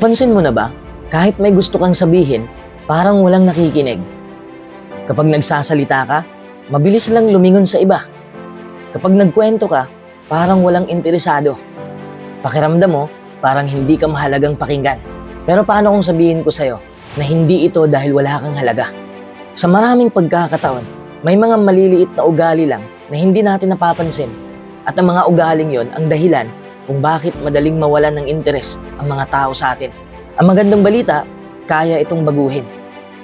Napansin mo na ba, kahit may gusto kang sabihin, parang walang nakikinig? Kapag nagsasalita ka, mabilis lang lumingon sa iba. Kapag nagkwento ka, parang walang interesado. Pakiramdam mo, parang hindi ka mahalagang pakinggan. Pero paano kung sabihin ko sa'yo na hindi ito dahil wala kang halaga? Sa maraming pagkakataon, may mga maliliit na ugali lang na hindi natin napapansin. At ang mga ugaling yon ang dahilan kung bakit madaling mawalan ng interes ang mga tao sa atin. Ang magandang balita, kaya itong baguhin.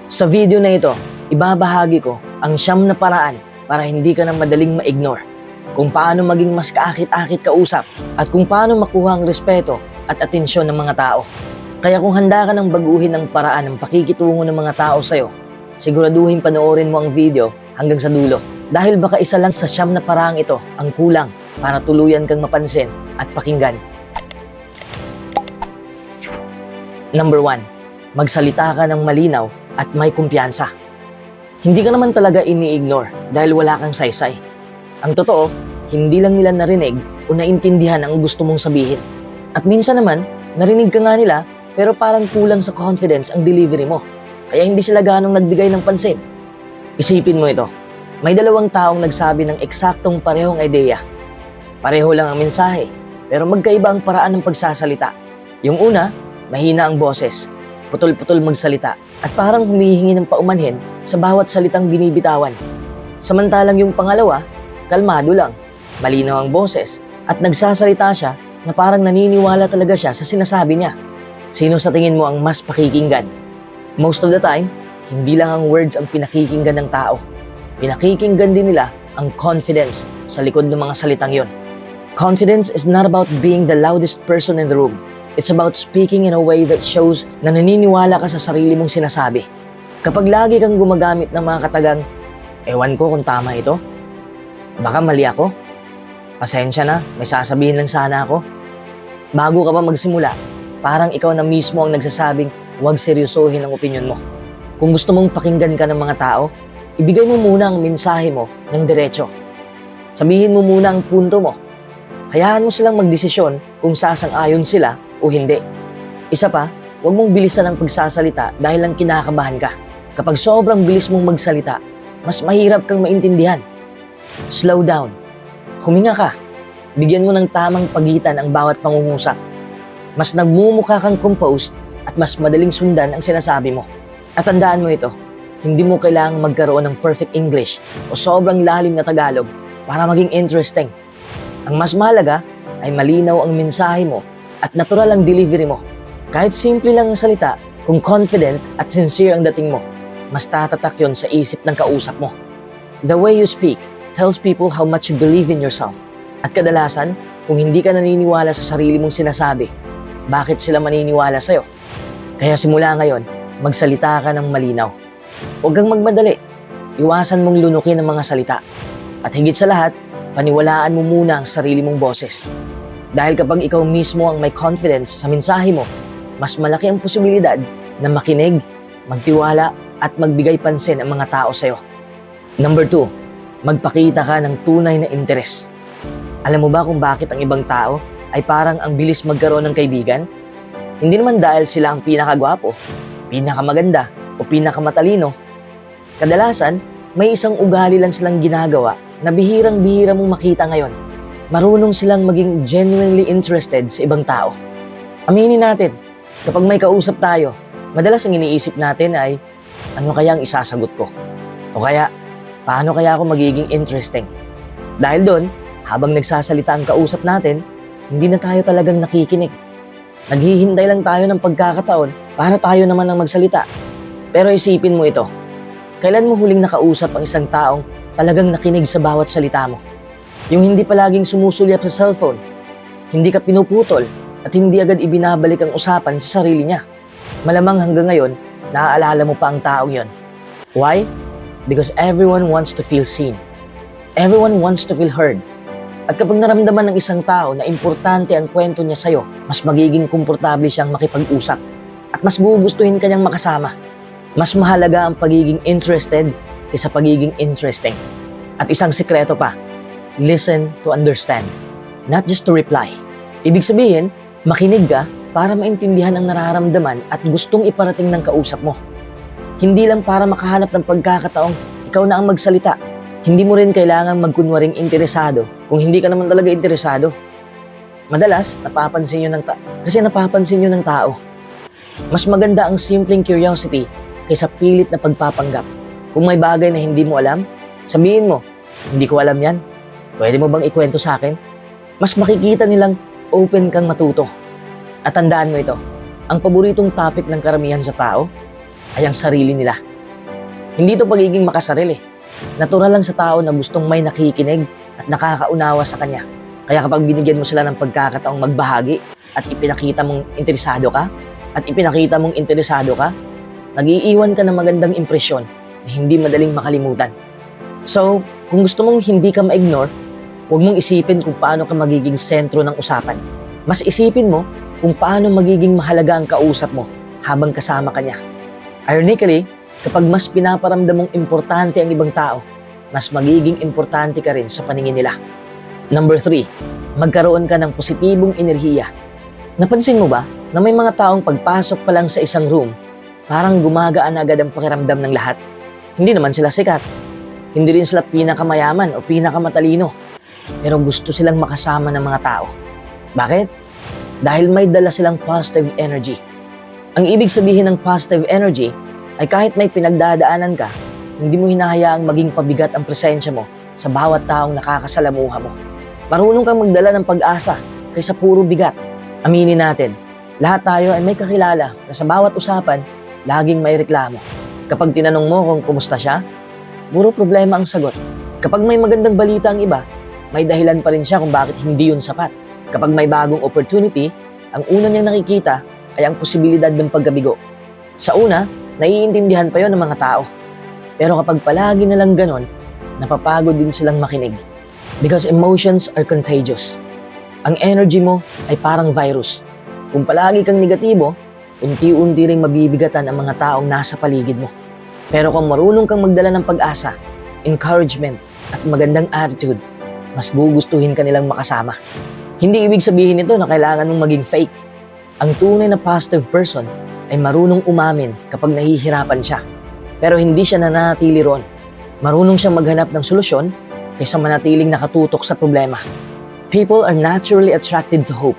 Sa video na ito, ibabahagi ko ang 9 na paraan para hindi ka na madaling ma-ignore. Kung paano maging mas kaakit-akit kausap at kung paano makuha ang respeto at atensyon ng mga tao. Kaya kung handa ka ng baguhin ang paraan ng pakikitungo ng mga tao sa'yo, siguraduhin panoorin mo ang video hanggang sa dulo. Dahil baka isa lang sa 9 na paraang ito ang kulang para tuluyan kang mapansin at pakinggan. Number 1. Magsalita ka ng malinaw at may kumpiyansa. Hindi ka naman talaga ini-ignore dahil wala kang saysay. Ang totoo, hindi lang nila narinig o naintindihan ang gusto mong sabihin. At minsan naman, narinig ka nga nila pero parang kulang sa confidence ang delivery mo. Kaya hindi sila ganong nagbigay ng pansin. Isipin mo ito, may 2 taong nagsabi ng eksaktong parehong ideya. Pareho lang ang mensahe, pero magkaiba ang paraan ng pagsasalita. Yung una, mahina ang boses, putol-putol magsalita, at parang humihingi ng paumanhin sa bawat salitang binibitawan. Samantalang yung pangalawa, kalmado lang, malinaw ang boses, at nagsasalita siya na parang naniniwala talaga siya sa sinasabi niya. Sino sa tingin mo ang mas pakikinggan? Most of the time, hindi lang ang words ang pinakikinggan ng tao. Pinakikinggan din nila ang confidence sa likod ng mga salitang yon. Confidence is not about being the loudest person in the room. It's about speaking in a way that shows na naniniwala ka sa sarili mong sinasabi. Kapag lagi kang gumagamit ng mga katagang, ewan ko kung tama ito, baka mali ako, pasensya na, may sasabihin lang sana ako. Bago ka pa magsimula, parang ikaw na mismo ang nagsasabing huwag seryosohin ang opinyon mo. Kung gusto mong pakinggan ka ng mga tao, ibigay mo muna ang mensahe mo ng diretso. Sabihin mo muna ang punto mo. Hayaan mo silang magdesisyon kung sasang-ayon sila o hindi. Isa pa, huwag mong bilisan ang pagsasalita dahil lang kinakabahan ka. Kapag sobrang bilis mong magsalita, mas mahirap kang maintindihan. Slow down. Huminga ka. Bigyan mo ng tamang pagitan ang bawat pangungusap. Mas nagmumukha kang composed at mas madaling sundan ang sinasabi mo. At tandaan mo ito, hindi mo kailangang magkaroon ng perfect English o sobrang lalim na Tagalog para maging interesting. Ang mas mahalaga ay malinaw ang mensahe mo at natural ang delivery mo. Kahit simple lang ang salita, kung confident at sincere ang dating mo, mas tatatak yon sa isip ng kausap mo. The way you speak tells people how much you believe in yourself. At kadalasan, kung hindi ka naniniwala sa sarili mong sinasabi, bakit sila maniniwala sa'yo? Kaya simula ngayon, magsalita ka ng malinaw. Huwag kang magmadali. Iwasan mong lunukin ang mga salita. At higit sa lahat, paniwalaan mo muna ang sarili mong boses. Dahil kapag ikaw mismo ang may confidence sa mensahe mo, mas malaki ang posibilidad na makinig, magtiwala at magbigay pansin ang mga tao sa'yo. Number 2, magpakita ka ng tunay na interes. Alam mo ba kung bakit ang ibang tao ay parang ang bilis magkaroon ng kaibigan? Hindi naman dahil sila ang pinakagwapo, pinakamaganda o pinakamatalino. Kadalasan, may isang ugali lang silang ginagawa na bihirang-bihira mong makita ngayon. Marunong silang maging genuinely interested sa ibang tao. Aminin natin, kapag may kausap tayo, madalas ang iniisip natin ay, ano kaya ang isasagot ko? O kaya, paano kaya ako magiging interesting? Dahil doon, habang nagsasalita ang kausap natin, hindi na tayo talagang nakikinig. Naghihintay lang tayo ng pagkakataon para tayo naman ang magsalita. Pero isipin mo ito, kailan mo huling nakausap ang isang taong talagang nakinig sa bawat salita mo? Yung hindi palaging sumusulyap sa cellphone, hindi ka pinuputol at hindi agad ibinabalik ang usapan sa sarili niya. Malamang hanggang ngayon, naaalala mo pa ang taong yon. Why? Because everyone wants to feel seen. Everyone wants to feel heard. At kapag naramdaman ng isang tao na importante ang kwento niya sa'yo, mas magiging komportable siyang makipag-usap at mas gugustuhin ka niyang makasama. Mas mahalaga ang pagiging interested kaysa pagiging interesting. At isang sikreto pa, listen to understand, not just to reply. Ibig sabihin, makinig ka para maintindihan ang nararamdaman at gustong iparating ng kausap mo. Hindi lang para makahanap ng pagkakataong ikaw na ang magsalita. Hindi mo rin kailangang magkunwaring interesado kung hindi ka naman talaga interesado. Madalas, napapansin nyo ng tao. Mas maganda ang simpleng curiosity kaysa pilit na pagpapanggap. Kung may bagay na hindi mo alam, sabihin mo, hindi ko alam yan. Pwede mo bang ikwento sa akin? Mas makikita nilang open kang matuto. At tandaan mo ito, ang paboritong topic ng karamihan sa tao ay ang sarili nila. Hindi ito pagiging makasarili. Natural lang sa tao na gustong may nakikinig at nakakaunawa sa kanya. Kaya kapag binigyan mo sila ng pagkakataong magbahagi at ipinakita mong interesado ka, nag-iiwan ka ng magandang impresyon na hindi madaling makalimutan. So, kung gusto mong hindi ka ma-ignore, huwag mong isipin kung paano ka magiging sentro ng usapan. Mas isipin mo kung paano magiging mahalaga ang kausap mo habang kasama ka niya. Ironically, kapag mas pinaparamdam mong importante ang ibang tao, mas magiging importante ka rin sa paningin nila. Number 3, magkaroon ka ng positibong enerhiya. Napansin mo ba na may mga taong pagpasok pa lang sa isang room, parang gumagaan agad ang pakiramdam ng lahat? Hindi naman sila sikat. Hindi rin sila pinakamayaman o pinakamatalino. Pero gusto silang makasama ng mga tao. Bakit? Dahil may dala silang positive energy. Ang ibig sabihin ng positive energy ay kahit may pinagdadaanan ka, hindi mo hinahayaang maging pabigat ang presensya mo sa bawat taong nakakasalamuha mo. Marunong kang magdala ng pag-asa kaysa puro bigat. Aminin natin, lahat tayo ay may kakilala na sa bawat usapan, laging may reklamo. Kapag tinanong mo kung kumusta siya, puro problema ang sagot. Kapag may magandang balita ang iba, may dahilan pa rin siya kung bakit hindi yun sapat. Kapag may bagong opportunity, ang una niyang nakikita ay ang posibilidad ng pagkabigo. Sa una, naiintindihan pa yon ng mga tao. Pero kapag palagi na lang ganon, napapagod din silang makinig. Because emotions are contagious. Ang energy mo ay parang virus. Kung palagi kang negatibo, unti-unti ring mabibigatan ang mga taong nasa paligid mo. Pero kung marunong kang magdala ng pag-asa, encouragement, at magandang attitude, mas gugustuhin ka nilang makasama. Hindi ibig sabihin nito na kailangan mong maging fake. Ang tunay na positive person ay marunong umamin kapag nahihirapan siya. Pero hindi siya nananatili ron. Marunong siyang maghanap ng solusyon kaysa manatiling nakatutok sa problema. People are naturally attracted to hope.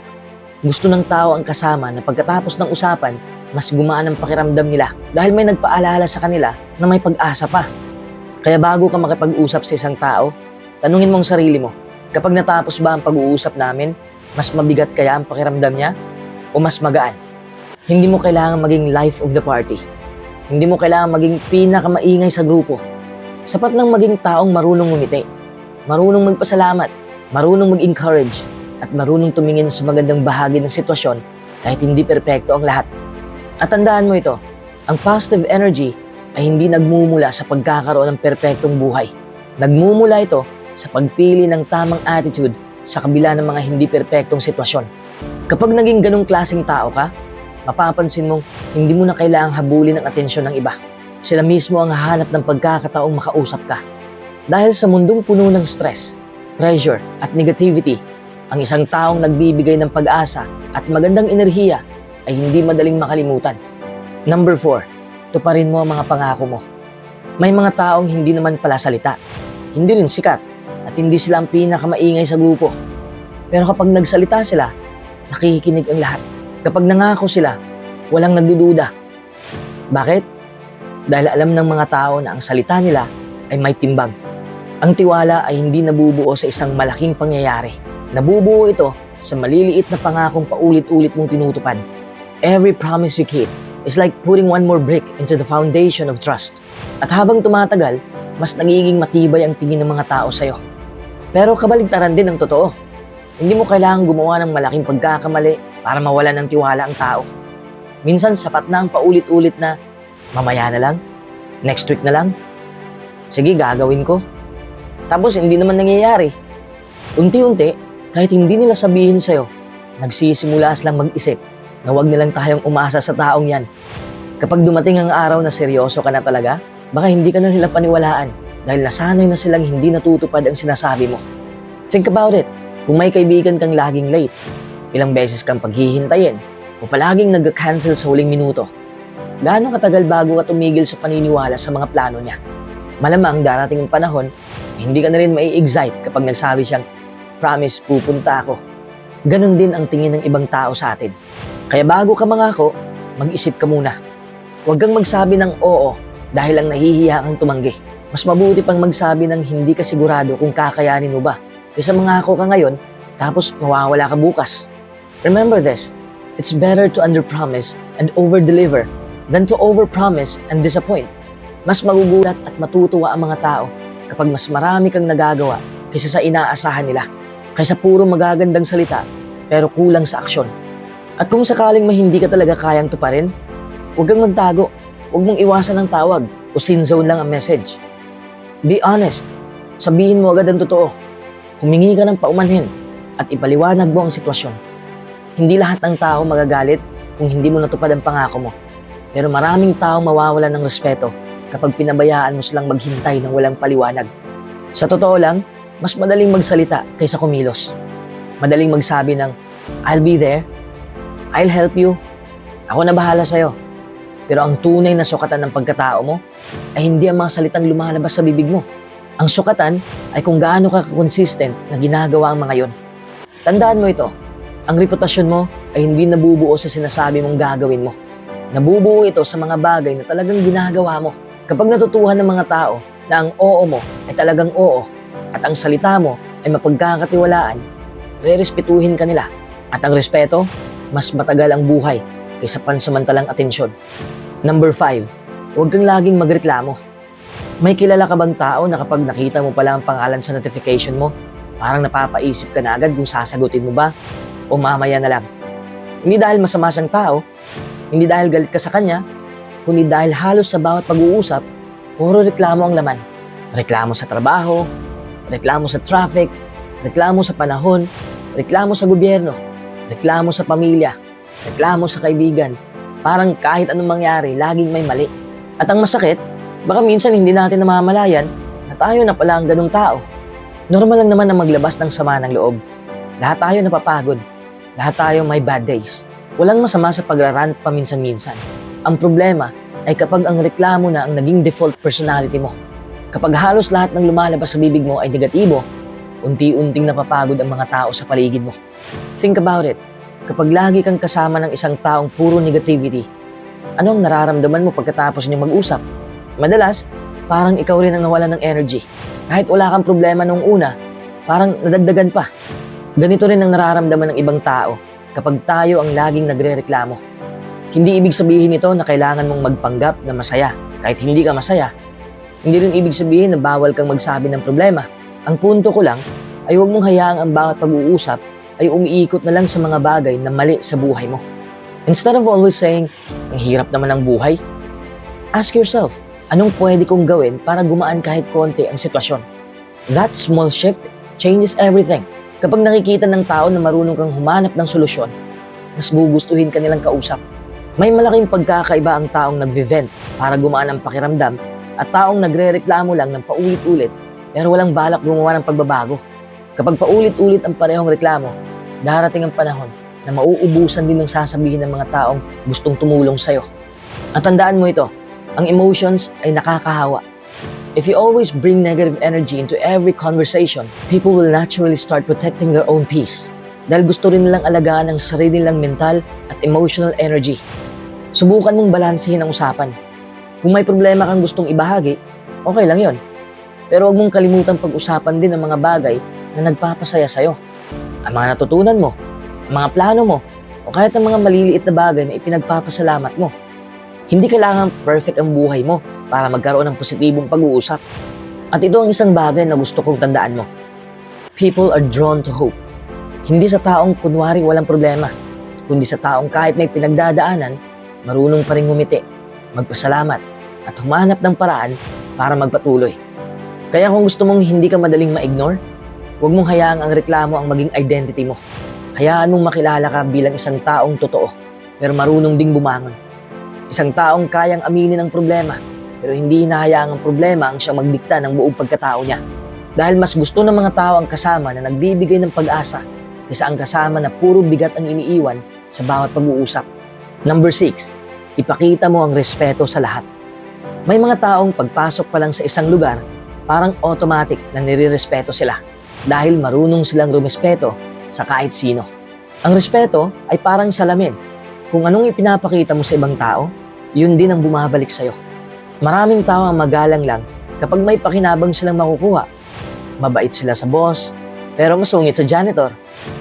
Gusto ng tao ang kasama na pagkatapos ng usapan, mas gumaan ang pakiramdam nila dahil may nagpaalala sa kanila na may pag-asa pa. Kaya bago ka makipag-usap sa isang tao, tanungin mong sarili mo, kapag natapos ba ang pag-uusap namin, mas mabigat kaya ang pakiramdam niya o mas magaan? Hindi mo kailangan maging life of the party. Hindi mo kailangan maging pinakamaingay sa grupo. Sapat lang maging taong marunong ngumiti, marunong magpasalamat, marunong mag-encourage, at marunong tumingin sa magandang bahagi ng sitwasyon kahit hindi perpekto ang lahat. At tandaan mo ito, ang positive energy ay hindi nagmumula sa pagkakaroon ng perpektong buhay. Nagmumula ito sa pagpili ng tamang attitude sa kabila ng mga hindi perpektong sitwasyon. Kapag naging ganong klaseng tao ka, mapapansin mong hindi mo na kailangang habulin ang atensyon ng iba. Sila mismo ang hahanap ng pagkakataong makausap ka. Dahil sa mundong puno ng stress, pressure at negativity, ang isang taong nagbibigay ng pag-asa at magandang enerhiya ay hindi madaling makalimutan. Number 4, tuparin mo ang mga pangako mo. May mga taong hindi naman pala salita, hindi rin sikat, at hindi sila ang pinakamaingay sa grupo. Pero kapag nagsalita sila, nakikinig ang lahat. Kapag nangako sila, walang nagdududa. Bakit? Dahil alam ng mga tao na ang salita nila ay may timbang. Ang tiwala ay hindi nabubuo sa isang malaking pangyayari. Nabubuo ito sa maliliit na pangakong paulit-ulit mong tinutupad. Every promise you keep is like putting one more brick into the foundation of trust. At habang tumatagal, mas nagiging matibay ang tingin ng mga tao sa'yo. Pero kabaligtaran din ang totoo. Hindi mo kailangang gumawa ng malaking pagkakamali para mawalan ng tiwala ang tao. Minsan sapat na ang paulit-ulit na, mamaya na lang, next week na lang, sige gagawin ko. Tapos hindi naman nangyayari. Unti-unti, kahit hindi nila sabihin sa'yo, nagsisimula silang mag-isip na huwag nilang tayong umasa sa taong yan. Kapag dumating ang araw na seryoso ka na talaga, baka hindi ka na nila paniwalaan dahil nasanay na silang hindi natutupad ang sinasabi mo. Think about it. Kung may kaibigan kang laging late, ilang beses kang paghihintayin, o palaging nag-cancel sa huling minuto? Gaano katagal bago ka tumigil sa paniniwala sa mga plano niya? Malamang darating ang panahon na hindi ka na rin mai-excite kapag nagsabi siyang, "Promise, pupunta ako." Ganon din ang tingin ng ibang tao sa atin. Kaya bago ka mangako, mag-isip ka muna. Huwag kang magsabi ng oo dahil lang nahihiya kang tumanggi. Mas mabuti pang magsabi ng hindi ka sigurado kung kakayanin mo ba. Kaysa mangako ka ngayon, tapos mawawala ka bukas. Remember this, it's better to underpromise and overdeliver than to overpromise and disappoint. Mas magugulat at matutuwa ang mga tao kapag mas marami kang nagagawa kaysa sa inaasahan nila. Kaysa puro magagandang salita pero kulang sa aksyon. At kung sakaling hindi ka talaga kayang tuparin, huwag kang magtago. Huwag mong iwasan ang tawag o sin zone lang ang message. Be honest. Sabihin mo agad ang totoo. Humingi ka ng paumanhin at ipaliwanag mo ang sitwasyon. Hindi lahat ng tao magagalit kung hindi mo natupad ang pangako mo. Pero maraming tao mawawalan ng respeto kapag pinabayaan mo silang maghintay ng walang paliwanag. Sa totoo lang, mas madaling magsalita kaysa kumilos. Madaling magsabi ng, "I'll be there. I'll help you. Ako na bahala sa'yo." Pero ang tunay na sukatan ng pagkatao mo ay hindi ang mga salitang lumalabas sa bibig mo. Ang sukatan ay kung gaano ka consistent na ginagawa ang mga yon. Tandaan mo ito, ang reputasyon mo ay hindi nabubuo sa sinasabi mong gagawin mo. Nabubuo ito sa mga bagay na talagang ginagawa mo. Kapag natutuhan ng mga tao na ang oo mo ay talagang oo at ang salita mo ay mapagkakatiwalaan, rerespetuhin ka nila. At ang respeto, mas matagal ang buhay kaysa pansamantalang atensyon. Number 5, huwag kang laging magreklamo. May kilala ka bang tao na kapag nakita mo pala ang pangalan sa notification mo, parang napapaisip ka na agad kung sasagutin mo ba o mamaya na lang? Hindi dahil masama siyang tao, hindi dahil galit ka sa kanya, kundi dahil halos sa bawat pag-uusap, puro reklamo ang laman. Reklamo sa trabaho, reklamo sa traffic, reklamo sa panahon, reklamo sa gobyerno, reklamo sa pamilya, reklamo sa kaibigan. Parang kahit anong mangyari, laging may mali. At ang masakit, baka minsan hindi natin namamalayan na tayo na pala ang ganung tao. Normal lang naman na maglabas ng sama ng loob. Lahat tayo napapagod. Lahat tayo may bad days. Walang masama sa pagrarant paminsan-minsan. Ang problema ay kapag ang reklamo na ang naging default personality mo. Kapag halos lahat ng lumalabas sa bibig mo ay negatibo, unti-unting napapagod ang mga tao sa paligid mo. Think about it. Kapag lagi kang kasama ng isang taong puro negativity, ano ang nararamdaman mo pagkatapos niyo mag-usap? Madalas, parang ikaw rin ang nawalan ng energy. Kahit wala kang problema nung una, parang nadagdagan pa. Ganito rin ang nararamdaman ng ibang tao kapag tayo ang laging nagrereklamo. Hindi ibig sabihin ito na kailangan mong magpanggap na masaya kahit hindi ka masaya. Hindi rin ibig sabihin na bawal kang magsabi ng problema. Ang punto ko lang ay huwag mong hayaang ang bawat pag-uusap ay umiikot na lang sa mga bagay na mali sa buhay mo. Instead of always saying, "Ang hirap naman ng buhay," ask yourself, anong pwede kong gawin para gumaan kahit konti ang sitwasyon? That small shift changes everything. Kapag nakikita ng tao na marunong kang humanap ng solusyon, mas gugustuhin ka nilang kausap. May malaking pagkakaiba ang taong nag-vent para gumaan ang pakiramdam at taong nagre-reklamo lang ng paulit-ulit pero walang balak gumawa ng pagbabago. Kapag paulit-ulit ang parehong reklamo, darating ang panahon na mauubusan din ng sasabihin ng mga taong gustong tumulong sa'yo. At tandaan mo ito, ang emotions ay nakakahawa. If you always bring negative energy into every conversation, people will naturally start protecting their own peace. Dahil gusto rin nilang alagaan ang sarili nilang mental at emotional energy. Subukan mong balansehin ang usapan. Kung may problema kang gustong ibahagi, okay lang yon. Pero huwag mong kalimutan pag-usapan din ang mga bagay na nagpapasaya sa'yo. Ang mga natutunan mo, ang mga plano mo, o kahit ang mga maliliit na bagay na ipinagpapasalamat mo. Hindi kailangan perfect ang buhay mo para magkaroon ng positibong pag-uusap. At ito ang isang bagay na gusto kong tandaan mo. People are drawn to hope. Hindi sa taong kunwari walang problema, kundi sa taong kahit may pinagdadaanan, marunong pa rin ngumiti, magpasalamat, at humanap ng paraan para magpatuloy. Kaya kung gusto mong hindi ka madaling ma-ignore, huwag mong hayaang ang reklamo ang maging identity mo. Hayaan mong makilala ka bilang isang taong totoo, pero marunong ding bumangon. Isang taong kayang aminin ang problema, pero hindi hinahayaang ang problema ang siyang magdikta ng buong pagkatao niya. Dahil mas gusto ng mga tao ang kasama na nagbibigay ng pag-asa kaysa ang kasama na puro bigat ang iniiwan sa bawat pag-uusap. Number 6, ipakita mo ang respeto sa lahat. May mga taong pagpasok pa lang sa isang lugar, parang automatic na nirirespeto sila dahil marunong silang rumespeto sa kahit sino. Ang respeto ay parang salamin. Kung anong ipinapakita mo sa ibang tao, yun din ang bumabalik sa'yo. Maraming tao ang magalang lang kapag may pakinabang silang makukuha. Mabait sila sa boss, pero masungit sa janitor.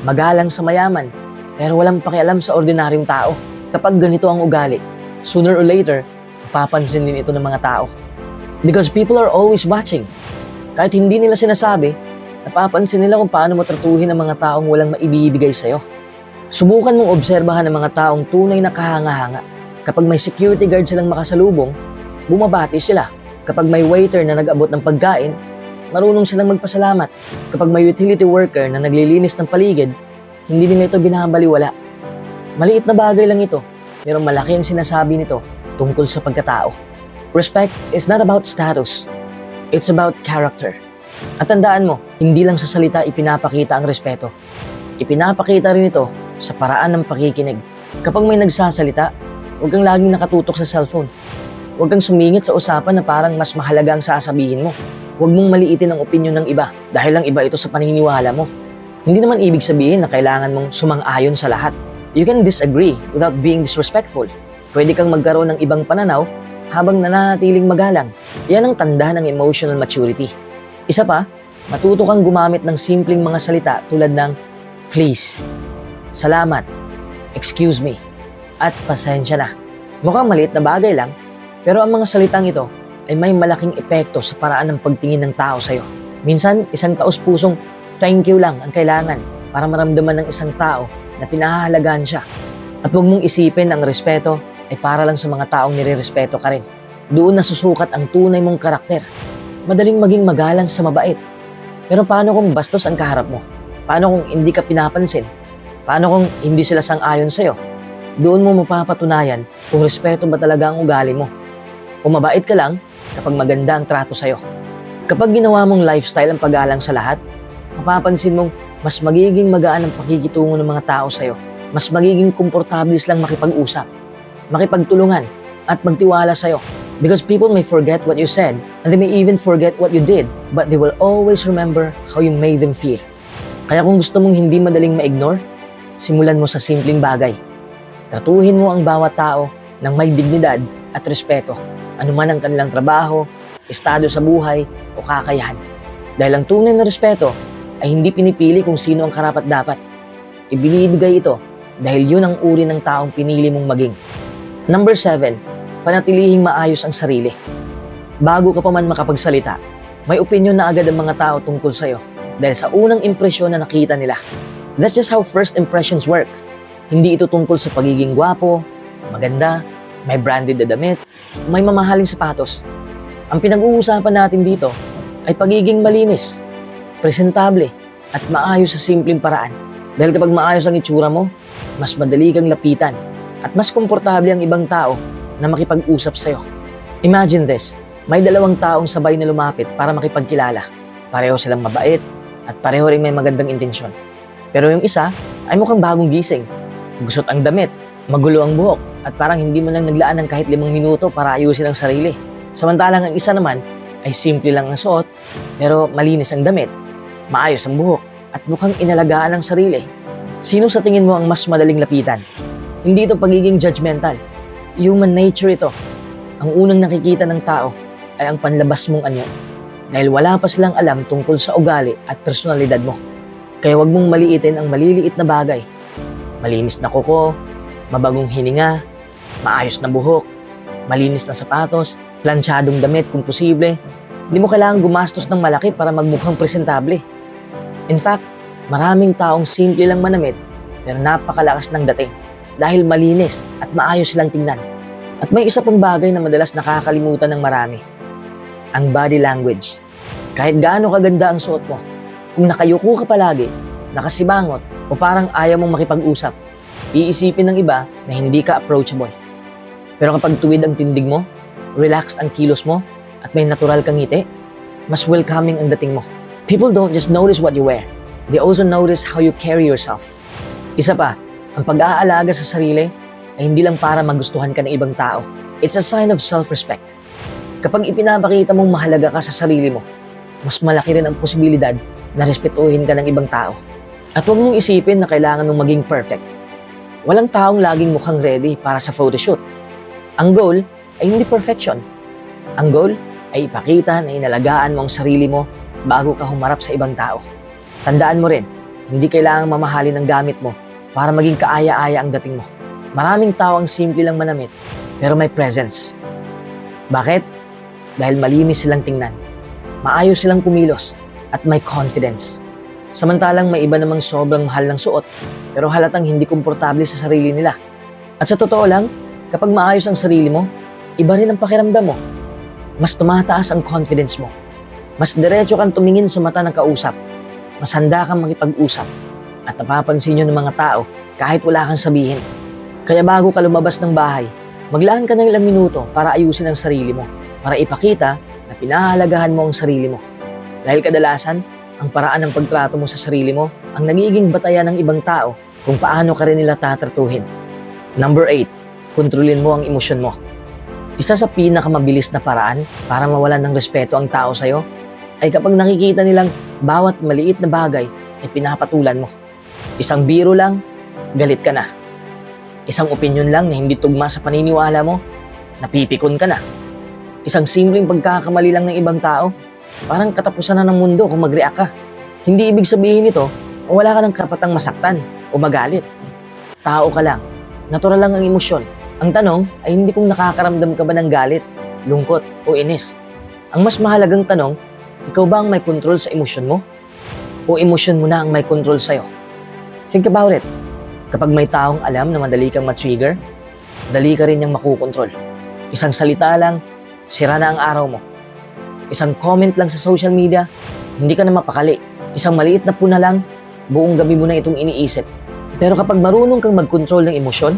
Magalang sa mayaman, pero walang pakialam sa ordinaryong tao. Kapag ganito ang ugali, sooner or later, mapapansin din ito ng mga tao. Because people are always watching. Kahit hindi nila sinasabi, napapansin nila kung paano mo tratuhin ang mga taong walang maibibigay sa'yo. Subukan mong obserbahan ang mga taong tunay na kahanga-hanga. Kapag may security guard silang makasalubong, bumabati sila. Kapag may waiter na nag-abot ng pagkain, marunong silang magpasalamat. Kapag may utility worker na naglilinis ng paligid, hindi nila ito binabaliwala. Maliit na bagay lang ito, pero malaki ang sinasabi nito tungkol sa pagkatao. Respect is not about status. It's about character. At tandaan mo, hindi lang sa salita ipinapakita ang respeto. Ipinapakita rin ito sa paraan ng pakikinig. Kapag may nagsasalita, huwag kang laging nakatutok sa cellphone. Huwag kang sumingit sa usapan na parang mas mahalaga ang sasabihin mo. Huwag mong maliitin ang opinyon ng iba dahil lang iba ito sa paniniwala mo. Hindi naman ibig sabihin na kailangan mong sumang-ayon sa lahat. You can disagree without being disrespectful. Pwede kang magkaroon ng ibang pananaw habang nananatiling magalang. Yan ang tanda ng emotional maturity. Isa pa, matuto kang gumamit ng simpleng mga salita tulad ng please, salamat, excuse me, at pasensya na. Mukhang maliit na bagay lang, pero ang mga salitang ito ay may malaking epekto sa paraan ng pagtingin ng tao sa'yo. Minsan, isang taos-pusong thank you lang ang kailangan para maramdaman ng isang tao na pinahahalagaan siya. At huwag mong isipin ang respeto ay para lang sa mga taong nirerespeto ka rin. Doon nasusukat ang tunay mong karakter. Madaling maging magalang sa mabait. Pero paano kung bastos ang kaharap mo? Paano kung hindi ka pinapansin? Paano kung hindi sila sang-ayon sa'yo? Doon mo mapapatunayan kung respeto ba talaga ang ugali mo. O mabait ka lang kapag maganda ang trato sa'yo. Kapag ginawa mong lifestyle ang paggalang sa lahat, mapapansin mong mas magiging magaan ang pakikitungo ng mga tao sa'yo. Mas magiging komportable silang makipag-usap, makipagtulungan, at magtiwala sa'yo. Because people may forget what you said and they may even forget what you did, but they will always remember how you made them feel. Kaya kung gusto mong hindi madaling ma-ignore, simulan mo sa simpleng bagay. Tratuhin mo ang bawat tao ng may dignidad at respeto, anuman ang kanilang trabaho, estado sa buhay, o kakayahan. Dahil ang tunay na respeto ay hindi pinipili kung sino ang karapat-dapat. Ibinibigay ito dahil yun ang uri ng taong pinili mong maging. Number 7, panatilihing maayos ang sarili. Bago ka pa man makapagsalita, may opinyon na agad ang mga tao tungkol sa'yo dahil sa unang impresyon na nakita nila. That's just how first impressions work. Hindi ito tungkol sa pagiging gwapo, maganda, may branded na damit, may mamahaling sapatos. Ang pinag-uusapan natin dito ay pagiging malinis, presentable, at maayos sa simpleng paraan. Dahil kapag maayos ang itsura mo, mas madali kang lapitan at mas komportable ang ibang tao na makipag-usap sa'yo. Imagine this, may dalawang taong sabay na lumapit para makipagkilala. Pareho silang mabait at pareho rin may magandang intensyon. Pero yung isa ay mukhang bagong gising, gusot ang damit, magulo ang buhok, at parang hindi mo lang naglaan ng kahit 5 minuto para ayusin ang sarili. Samantalang ang isa naman ay simple lang ang suot, pero malinis ang damit, maayos ang buhok, at mukhang inalagaan ang sarili. Sino sa tingin mo ang mas madaling lapitan? Hindi ito pagiging judgmental. Human nature ito. Ang unang nakikita ng tao ay ang panlabas mong anyo. Dahil wala pa silang alam tungkol sa ugali at personalidad mo. Kaya huwag mong maliitin ang maliliit na bagay. Malinis na kuko, mabagong hininga, maayos na buhok, malinis na sapatos, planchadong damit kung posible. Hindi mo kailangang gumastos ng malaki para magmukhang presentable. In fact, maraming taong simple lang manamit pero napakalakas ng dating dahil malinis at maayos silang tingnan. At may isa pang bagay na madalas nakakalimutan ng marami. Ang body language. Kahit gaano kaganda ang suot mo, kung nakayuko ka palagi, nakasibangot, o parang ayaw mong makipag-usap, iisipin ng iba na hindi ka approachable. Pero kapag tuwid ang tindig mo, relaxed ang kilos mo, at may natural kang ngiti, mas welcoming ang dating mo. People don't just notice what you wear, they also notice how you carry yourself. Isa pa, Ang pag-aalaga sa sarili ay hindi lang para magustuhan ka ng ibang tao. It's a sign of self-respect. Kapag ipinapakita mong mahalaga ka sa sarili mo, mas malaki rin ang posibilidad na respetuhin ka ng ibang tao. At huwag mong isipin na kailangan mong maging perfect. Walang taong laging mukhang ready para sa photoshoot. Ang goal ay hindi perfection. Ang goal ay ipakita na inalagaan mo ang sarili mo bago ka humarap sa ibang tao. Tandaan mo rin, hindi kailangang mamahalin ang gamit mo para maging kaaya-aya ang dating mo. Maraming tao ang simple lang manamit, pero may presence. Bakit? Dahil malinis silang tingnan, maayos silang kumilos, at may confidence. Samantalang may iba namang sobrang mahal ng suot, pero halatang hindi komportable sa sarili nila. At sa totoo lang, kapag maayos ang sarili mo, iba rin ang pakiramdam mo. Mas tumataas ang confidence mo. Mas diretso kang tumingin sa mata ng kausap. Mas handa kang makipag-usap. At napapansin nyo ng mga tao kahit wala kang sabihin. Kaya bago ka lumabas ng bahay, maglaan ka ng ilang minuto para ayusin ang sarili mo. Para ipakita na pinahalagahan mo ang sarili mo. Dahil kadalasan, ang paraan ng pagtrato mo sa sarili mo ang nagiging batayan ng ibang tao kung paano ka rin nila tatratuhin. Number 8, kontrolin mo ang emosyon mo. Isa sa pinakamabilis na paraan para mawalan ng respeto ang tao sa'yo ay kapag nakikita nilang bawat maliit na bagay ay pinapatulan mo. Isang biro lang, galit ka na. Isang opinyon lang na hindi tugma sa paniniwala mo, napipikon ka na. Isang simpleng pagkakamali lang ng ibang tao, parang katapusan na ng mundo kung mag-react ka. Hindi ibig sabihin nito o wala ka ng karapatang masaktan o magalit. Tao ka lang, natural lang ang emosyon. Ang tanong ay hindi kung nakakaramdam ka ba ng galit, lungkot o inis. Ang mas mahalagang tanong, ikaw ba ang may control sa emosyon mo? O emosyon mo na ang may control sa'yo? Think about it. Kapag may taong alam na madali kang ma-trigger, dali ka rin niyang makukontrol. Isang salita lang, sira na ang araw mo. Isang comment lang sa social media, hindi ka na mapakali. Isang maliit na puna lang, buong gabi mo na itong iniisip. Pero kapag marunong kang mag-control ng emosyon,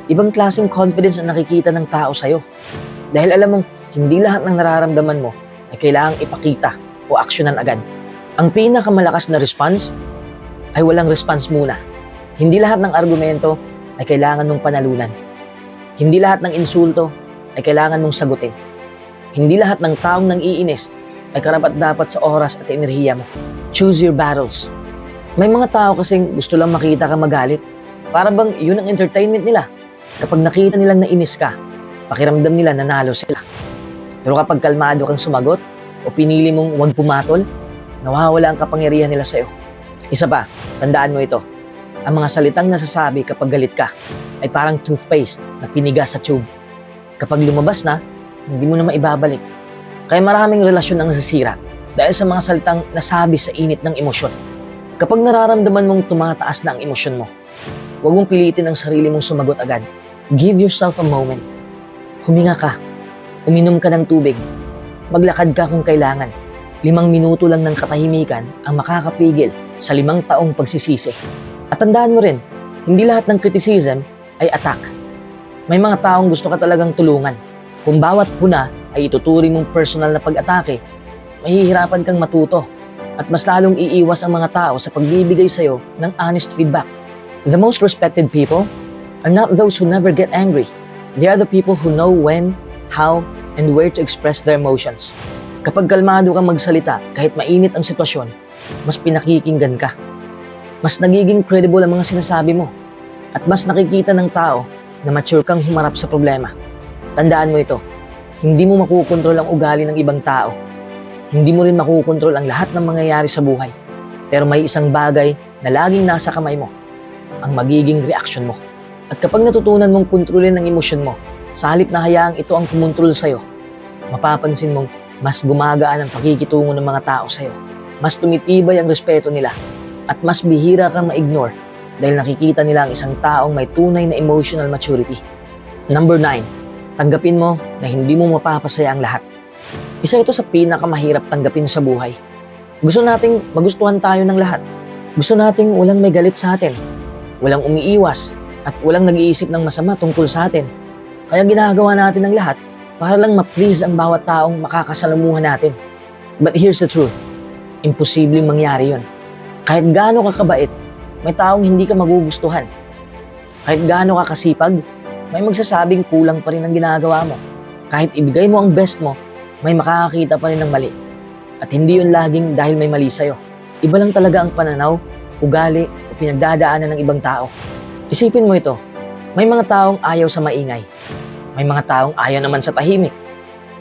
ibang klaseng confidence ang nakikita ng tao sa'yo. Dahil alam mong hindi lahat ng nararamdaman mo ay kailangang ipakita o aksyonan agad. Ang pinakamalakas na response ay walang response muna. Hindi lahat ng argumento ay kailangan mong panalunan. Hindi lahat ng insulto ay kailangan mong sagutin. Hindi lahat ng taong nang-iinis ay karapat-dapat sa oras at enerhiya mo. Choose your battles. May mga tao kasing gusto lang makita ka magalit. Para bang yun ang entertainment nila. Kapag nakita nilang nainis ka, pakiramdam nila nanalo sila. Pero kapag kalmado kang sumagot o pinili mong huwag pumatol, nawawala ang kapangyarihan nila sa'yo. Isa pa, tandaan mo ito. Ang mga salitang nasasabi kapag galit ka ay parang toothpaste na pinigas sa tube. Kapag lumabas na, hindi mo na maibabalik. Kaya maraming relasyon ang nasisira dahil sa mga salitang nasabi sa init ng emosyon. Kapag nararamdaman mong tumataas na ang emosyon mo, huwag mong pilitin ang sarili mong sumagot agad. Give yourself a moment. Huminga ka. Uminom ka ng tubig. Maglakad ka kung kailangan. 5 minuto lang ng katahimikan ang makakapigil sa 5 taong pagsisisi. At tandaan mo rin, hindi lahat ng criticism ay attack. May mga taong gusto ka talagang tulungan. Kung bawat puna ay ituturing mong personal na pag-atake, mahihirapan kang matuto at mas lalong iiwas ang mga tao sa pagbibigay sa'yo ng honest feedback. The most respected people are not those who never get angry. They are the people who know when, how, and where to express their emotions. Kapag kalmado kang magsalita kahit mainit ang sitwasyon, mas pinakikinggan ka. Mas nagiging credible ang mga sinasabi mo at mas nakikita ng tao na mature kang humarap sa problema. Tandaan mo ito, hindi mo makukontrol ang ugali ng ibang tao. Hindi mo rin makukontrol ang lahat ng mangyayari sa buhay. Pero may isang bagay na laging nasa kamay mo, ang magiging reaksyon mo. At kapag natutunan mong kontrolin ang emosyon mo, sa halip na hayaang ito ang kumontrol sa'yo, mapapansin mong mas gumagaan ang pakikitungo ng mga tao sa'yo. Mas tumitibay ang respeto nila at mas bihira kang ma-ignore dahil nakikita nila ang isang taong may tunay na emotional maturity. Number 9, tanggapin mo na hindi mo mapapasaya ang lahat. Isa ito sa pinakamahirap tanggapin sa buhay. Gusto nating magustuhan tayo ng lahat. Gusto nating walang may galit sa atin, walang umiiwas, at walang nag-iisip ng masama tungkol sa atin. Kaya ginagawa natin ang lahat para lang ma-please ang bawat taong makakasalamuhan natin. But here's the truth, imposibleng mangyari yon. Kahit gaano ka kabait, may taong hindi ka magugustuhan. Kahit gaano ka kasipag, may magsasabing kulang pa rin ang ginagawa mo. Kahit ibigay mo ang best mo, may makakakita pa rin ng mali. At hindi yun laging dahil may mali sa'yo. Iba lang talaga ang pananaw, ugali, o pinagdadaanan ng ibang tao. Isipin mo ito, may mga taong ayaw sa maingay. May mga taong ayaw naman sa tahimik.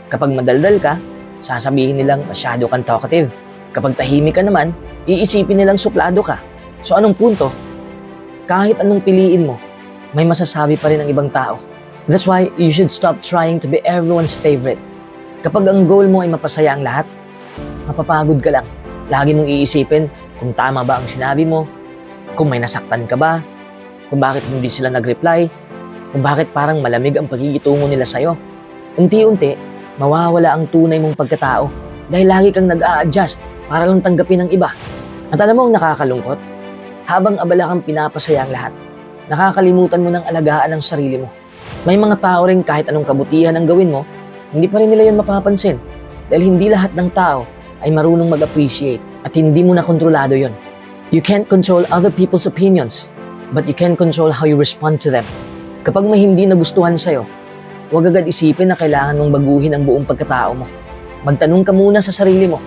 Kapag madaldal ka, sasabihin nilang masyado kang talkative. Kapag tahimik ka naman, iisipin nilang suplado ka. So anong punto? Kahit anong piliin mo, may masasabi pa rin ang ibang tao. That's why you should stop trying to be everyone's favorite. Kapag ang goal mo ay mapasaya ang lahat, mapapagod ka lang. Lagi mong iisipin kung tama ba ang sinabi mo, kung may nasaktan ka ba, kung bakit hindi sila nag-reply, kung bakit parang malamig ang pagigitungo nila sa'yo. Unti-unti, mawawala ang tunay mong pagkatao dahil lagi kang nag-a-adjust para lang tanggapin ng iba. At alam mo ang nakakalungkot? Habang abala kang pinapasaya ang lahat, nakakalimutan mo ng alagaan ang sarili mo. May mga tao rin kahit anong kabutihan ang gawin mo, hindi pa rin nila yun mapapansin dahil hindi lahat ng tao ay marunong mag-appreciate at hindi mo na kontrolado yun. You can't control other people's opinions, but you can control how you respond to them. Kapag may hindi nagustuhan sa'yo, huwag agad isipin na kailangan mong baguhin ang buong pagkatao mo. Magtanong ka muna sa sarili mo,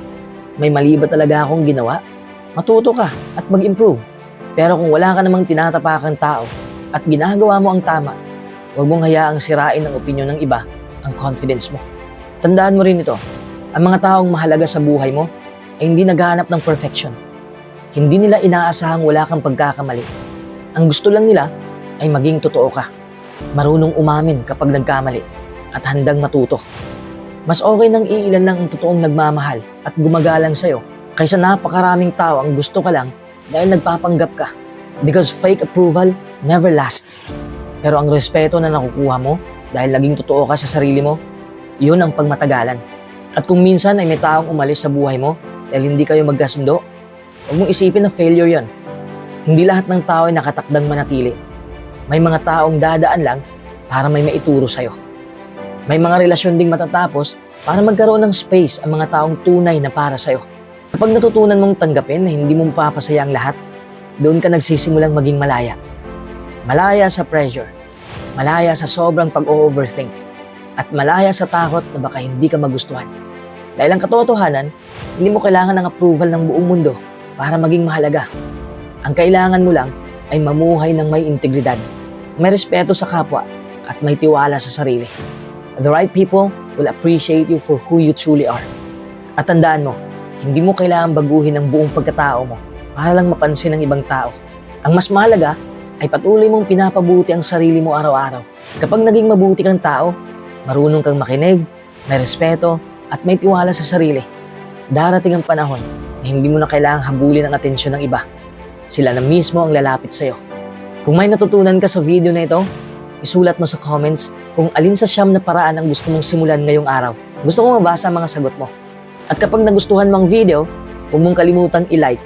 may mali ba talaga akong ginawa? Matuto ka at mag-improve. Pero kung wala ka namang tinatapakang tao at ginagawa mo ang tama, huwag mong hayaang sirain ng opinyon ng iba ang confidence mo. Tandaan mo rin ito, ang mga taong mahalaga sa buhay mo ay hindi naghahanap ng perfection. Hindi nila inaasahang wala kang pagkakamali. Ang gusto lang nila ay maging totoo ka, marunong umamin kapag nagkamali at handang matuto. Mas okay nang iilan lang ang totoong nagmamahal at gumagalang sa'yo kaysa napakaraming tao ang gusto ka lang dahil nagpapanggap ka. Because fake approval never lasts. Pero ang respeto na nakukuha mo dahil naging totoo ka sa sarili mo, yun ang pagmatagalan. At kung minsan ay may taong umalis sa buhay mo dahil hindi kayo magkasundo, huwag mong isipin na failure yon. Hindi lahat ng tao ay nakatakdang manatili. May mga taong dadaan lang para may maituro sa'yo. May mga relasyon ding matatapos para magkaroon ng space ang mga taong tunay na para sa'yo. Kapag natutunan mong tanggapin na hindi mo mapapasaya ang lahat, doon ka nagsisimulang maging malaya. Malaya sa pressure, malaya sa sobrang pag-overthink, at malaya sa takot na baka hindi ka magustuhan. Dahil ang katotohanan, hindi mo kailangan ng approval ng buong mundo para maging mahalaga. Ang kailangan mo lang ay mamuhay ng may integridad, may respeto sa kapwa, at may tiwala sa sarili. The right people will appreciate you for who you truly are. At tandaan mo, hindi mo kailangan baguhin ang buong pagkatao mo para lang mapansin ng ibang tao. Ang mas mahalaga ay patuloy mong pinapabuti ang sarili mo araw-araw. Kapag naging mabuti kang tao, marunong kang makinig, may respeto, at may tiwala sa sarili, darating ang panahon na hindi mo na kailangang habulin ang atensyon ng iba. Sila na mismo ang lalapit sa'yo. Kung may natutunan ka sa video na ito, isulat mo sa comments kung alin sa 9 na paraan ang gusto mong simulan ngayong araw. Gusto ko mabasa ang mga sagot mo. At kapag nagustuhan mo ang video, huwag mong kalimutang i-like,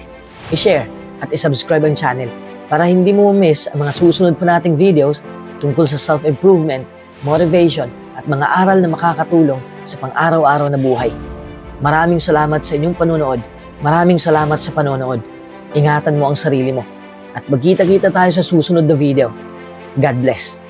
i-share, at i-subscribe ang channel para hindi mo ma-miss ang mga susunod pa nating videos tungkol sa self-improvement, motivation, at mga aral na makakatulong sa pang-araw-araw na buhay. Maraming salamat sa inyong panonood. Maraming salamat sa panonood. Ingatan mo ang sarili mo. At magkita-kita tayo sa susunod na video. God bless.